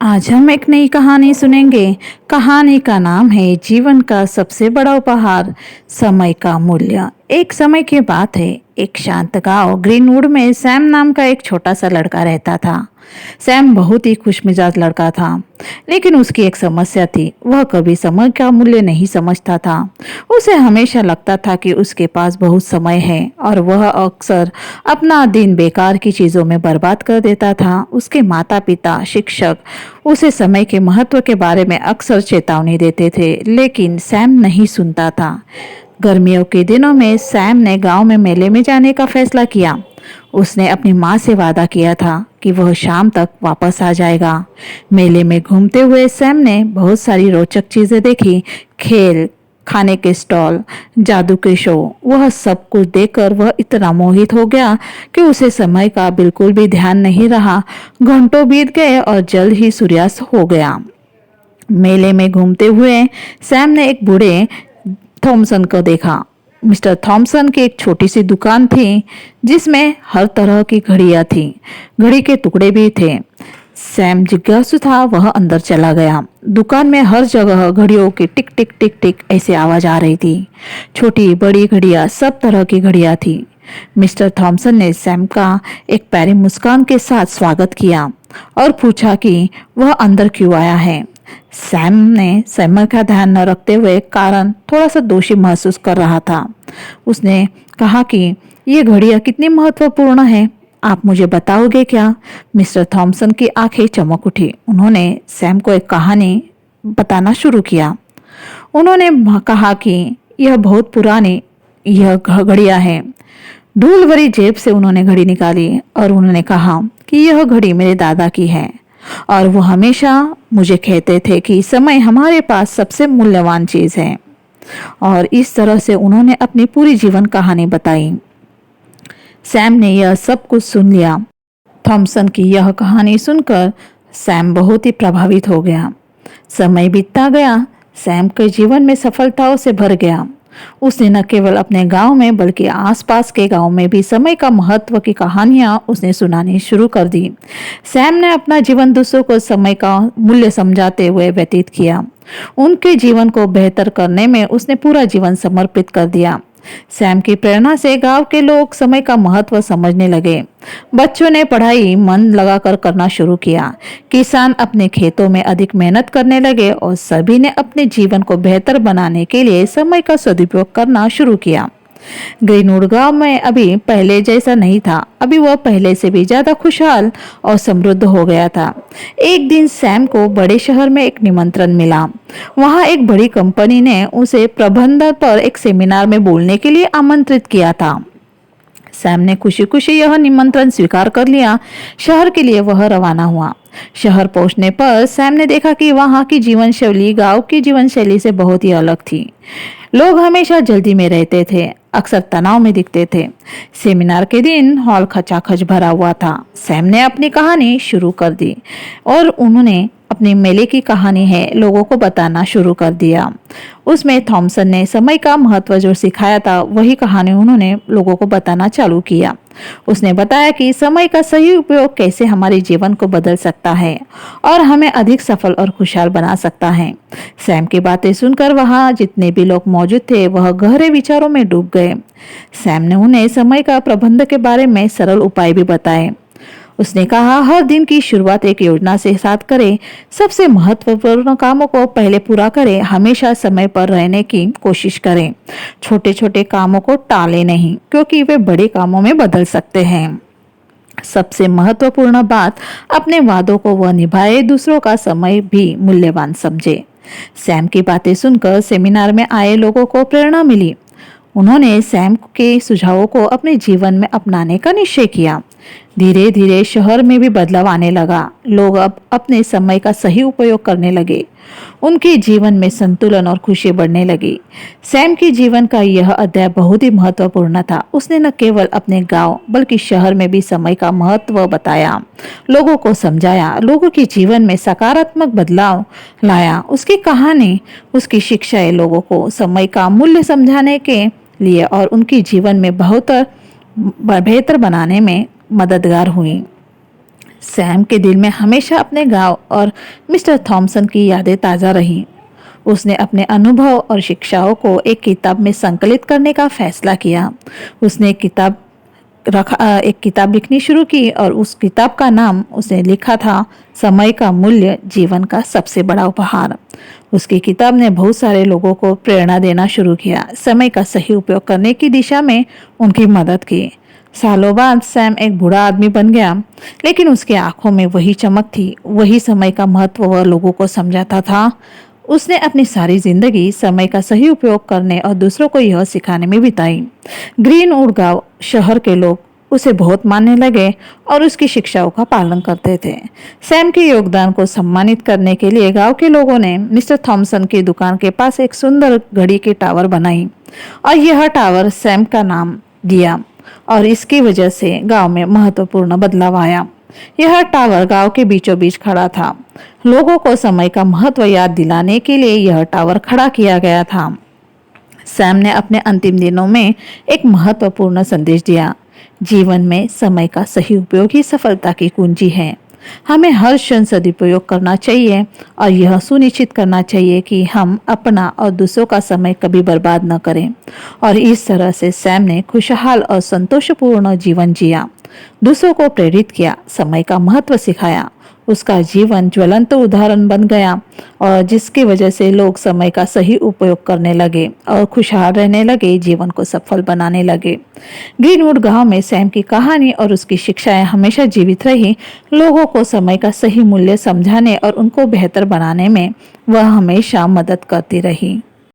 आज हम एक नई कहानी सुनेंगे। कहानी का नाम है जीवन का सबसे बड़ा उपहार, समय का मूल्य। एक समय की बात है, एक शांत गांव ग्रीनवुड में सैम नाम का एक छोटा सा लड़का रहता था। सैम बहुत ही खुशमिजाज लड़का था, लेकिन उसकी एक समस्या थी, वह कभी समय का मूल्य नहीं समझता था। उसे हमेशा लगता था कि उसके पास बहुत समय है और वह अक्सर अपना दिन बेकार की चीजों में बर्बाद कर देता था। उसके माता पिता, शिक्षक उसे समय के महत्व के बारे में अक्सर चेतावनी देते थे, लेकिन सैम नहीं सुनता था। गर्मियों के दिनों में सैम ने गांव में मेले में जाने का फैसला किया। उसने अपनी माँ से वादा किया था कि वह शाम तक वापस आ जाएगा। मेले में घूमते हुए सैम ने बहुत सारी रोचक चीजें देखी, खेल, खाने के स्टॉल, जादू के शो। वह सब कुछ देखकर वह इतना मोहित हो गया कि उसे समय का बिल्कुल भी ध्यान नहीं रहा। घंटों बीत गए और जल्द ही सूर्यास्त हो गया। मेले में घूमते हुए सैम ने एक बूढ़े थॉमसन को देखा। मिस्टर थॉमसन की एक छोटी सी दुकान थी, जिसमें हर तरह की घड़ियां थी, घड़ी के टुकड़े भी थे। सैम जिज्ञासु था, वह अंदर चला गया। दुकान में हर जगह घड़ियों की टिक टिक टिक टिक ऐसी आवाज आ रही थी। छोटी बड़ी घड़ियां, सब तरह की घड़ियां थी। मिस्टर थॉमसन ने सैम का एक प्यारी मुस्कान के साथ स्वागत किया और पूछा कि वह अंदर क्यों आया है। सैम ने समय का ध्यान न रखते हुए कारण थोड़ा सा दोषी महसूस कर रहा था। उसने कहा कि ये घड़ियां कितनी महत्वपूर्ण है, आप मुझे बताओगे क्या? मिस्टर थॉमसन की आंखें चमक उठी। उन्होंने सैम को एक कहानी बताना शुरू किया। उन्होंने कहा कि यह बहुत पुरानी यह घड़ियां हैं। धूल भरी जेब से उन्होंने घड़ी निकाली और उन्होंने कहा कि यह घड़ी मेरे दादा की है और वो हमेशा मुझे कहते थे कि समय हमारे पास सबसे मूल्यवान चीज है। और इस तरह से उन्होंने अपनी पूरी जीवन कहानी बताई। सैम ने यह सब कुछ सुन लिया। थॉमसन की यह कहानी सुनकर सैम बहुत ही प्रभावित हो गया। समय बीतता गया, सैम के जीवन में सफलताओं से भर गया। उसने न केवल अपने गांव में बल्कि आसपास के गांव में भी समय का महत्व की कहानियां उसने सुनानी शुरू कर दी। सैम ने अपना जीवन दूसरों को समय का मूल्य समझाते हुए व्यतीत किया। उनके जीवन को बेहतर करने में उसने पूरा जीवन समर्पित कर दिया। सैम की प्रेरणा से गांव के लोग समय का महत्व समझने लगे। बच्चों ने पढ़ाई मन लगाकर करना शुरू किया। किसान अपने खेतों में अधिक मेहनत करने लगे और सभी ने अपने जीवन को बेहतर बनाने के लिए समय का सदुपयोग करना शुरू किया। ग्रीनवुड गांव में अभी पहले जैसा नहीं था। अभी वह पहले से भी ज्यादा खुशहाल और समृद्ध हो गया था। एक दिन सैम को बड़े शहर में एक निमंत्रण मिला। वहां एक बड़ी कंपनी ने उसे प्रबंधन पर एक सेमिनार में बोलने के लिए आमंत्रित किया था। सैम ने खुशी खुशी यह निमंत्रण स्वीकार कर लिया। शहर के लिए वह रवाना हुआ। शहर पहुंचने पर सैम ने देखा कि वहां की जीवन शैली गांव की जीवन शैली से बहुत ही अलग थी। लोग हमेशा जल्दी में रहते थे, अक्सर तनाव में दिखते थे। सेमिनार के दिन हॉल खचाखच भरा हुआ था। सैम ने अपनी कहानी शुरू कर दी और उन्होंने अपनी मेले की कहानी है लोगों को बताना शुरू कर दिया। उसमें थॉमसन ने समय का महत्व जो सिखाया था, वही कहानी उन्होंने लोगों को बताना चालू किया। उसने बताया कि समय का सही उपयोग कैसे हमारे जीवन को बदल सकता है और हमें अधिक सफल और खुशहाल बना सकता है। सैम की बातें सुनकर वहां जितने भी लोग मौजूद थे, वह गहरे विचारों में डूब गए। सैम ने उन्हें समय का प्रबंधन के बारे में सरल उपाय भी बताए। उसने कहा, हर दिन की शुरुआत एक योजना से साथ करें, सबसे महत्वपूर्ण कामों को पहले पूरा करें, हमेशा समय पर रहने की कोशिश करें, छोटे छोटे कामों को टालें नहीं, क्योंकि वे बड़े कामों में बदल सकते हैं। सबसे महत्वपूर्ण बात, अपने वादों को वह निभाए, दूसरों का समय भी मूल्यवान समझे। सैम की बातें सुनकर सेमिनार में आए लोगों को प्रेरणा मिली। उन्होंने सैम के सुझावों को अपने जीवन में अपनाने का निश्चय किया। धीरे धीरे शहर में भी बदलाव आने लगा। लोग अब अपने समय का सही उपयोग करने लगे। उनके जीवन में संतुलन और खुशी बढ़ने लगी। सैम के जीवन का यह अध्याय बहुत ही महत्वपूर्ण था। उसने न केवल अपने गांव बल्कि शहर में भी समय का महत्व बताया, लोगों को समझाया, लोगों के जीवन में सकारात्मक बदलाव लाया। उसकी कहानी, उसकी शिक्षाएं लोगों को समय का मूल्य समझाने के लिए और उनके जीवन में बहुत बेहतर बनाने में मददगार हुई। सैम के दिल में हमेशा अपने गांव और मिस्टर थॉमसन की यादें ताज़ा रहीं। उसने अपने अनुभव और शिक्षाओं को एक किताब में संकलित करने का फैसला किया। उसने एक किताब लिखनी शुरू की और उस किताब का नाम उसने लिखा था समय का मूल्य जीवन का सबसे बड़ा उपहार। उसकी किताब ने बहुत सारे लोगों को प्रेरणा देना शुरू किया, समय का सही उपयोग करने की दिशा में उनकी मदद की। सालों बाद सैम एक बूढ़ा आदमी बन गया, लेकिन उसकी आंखों में वही चमक थी, वही समय का महत्व वह लोगों को समझाता था। उसने अपनी सारी जिंदगी समय का सही उपयोग करने और दूसरों को यह सिखाने में बिताई। ग्रीनवुड गांव शहर के लोग उसे बहुत मानने लगे और उसकी शिक्षाओं का पालन करते थे। सैम के योगदान को सम्मानित करने के लिए गांव के लोगों ने मिस्टर थॉमसन की दुकान के पास एक सुंदर घड़ी की टावर बनाई और यह टावर सैम का नाम दिया और इसकी वजह से गांव में महत्वपूर्ण बदलाव आया। यह टावर गांव के बीचों बीच खड़ा था। लोगों को समय का महत्व याद दिलाने के लिए यह टावर खड़ा किया गया था। सैम ने अपने अंतिम दिनों में एक महत्वपूर्ण संदेश दिया। जीवन में समय का सही उपयोग ही सफलता की कुंजी है। हमें हर क्षण सदुपयोग करना चाहिए और यह सुनिश्चित करना चाहिए कि हम अपना और दूसरों का समय कभी बर्बाद न करें। और इस तरह से सैम ने खुशहाल और संतोषपूर्ण जीवन जिया, दूसरों को प्रेरित किया, समय का महत्व सिखाया। उसका जीवन ज्वलंत उदाहरण बन गया और जिसकी वजह से लोग समय का सही उपयोग करने लगे और खुशहाल रहने लगे, जीवन को सफल बनाने लगे। ग्रीनवुड गांव में सैम की कहानी और उसकी शिक्षाएं हमेशा जीवित रही। लोगों को समय का सही मूल्य समझाने और उनको बेहतर बनाने में वह हमेशा मदद करती रही।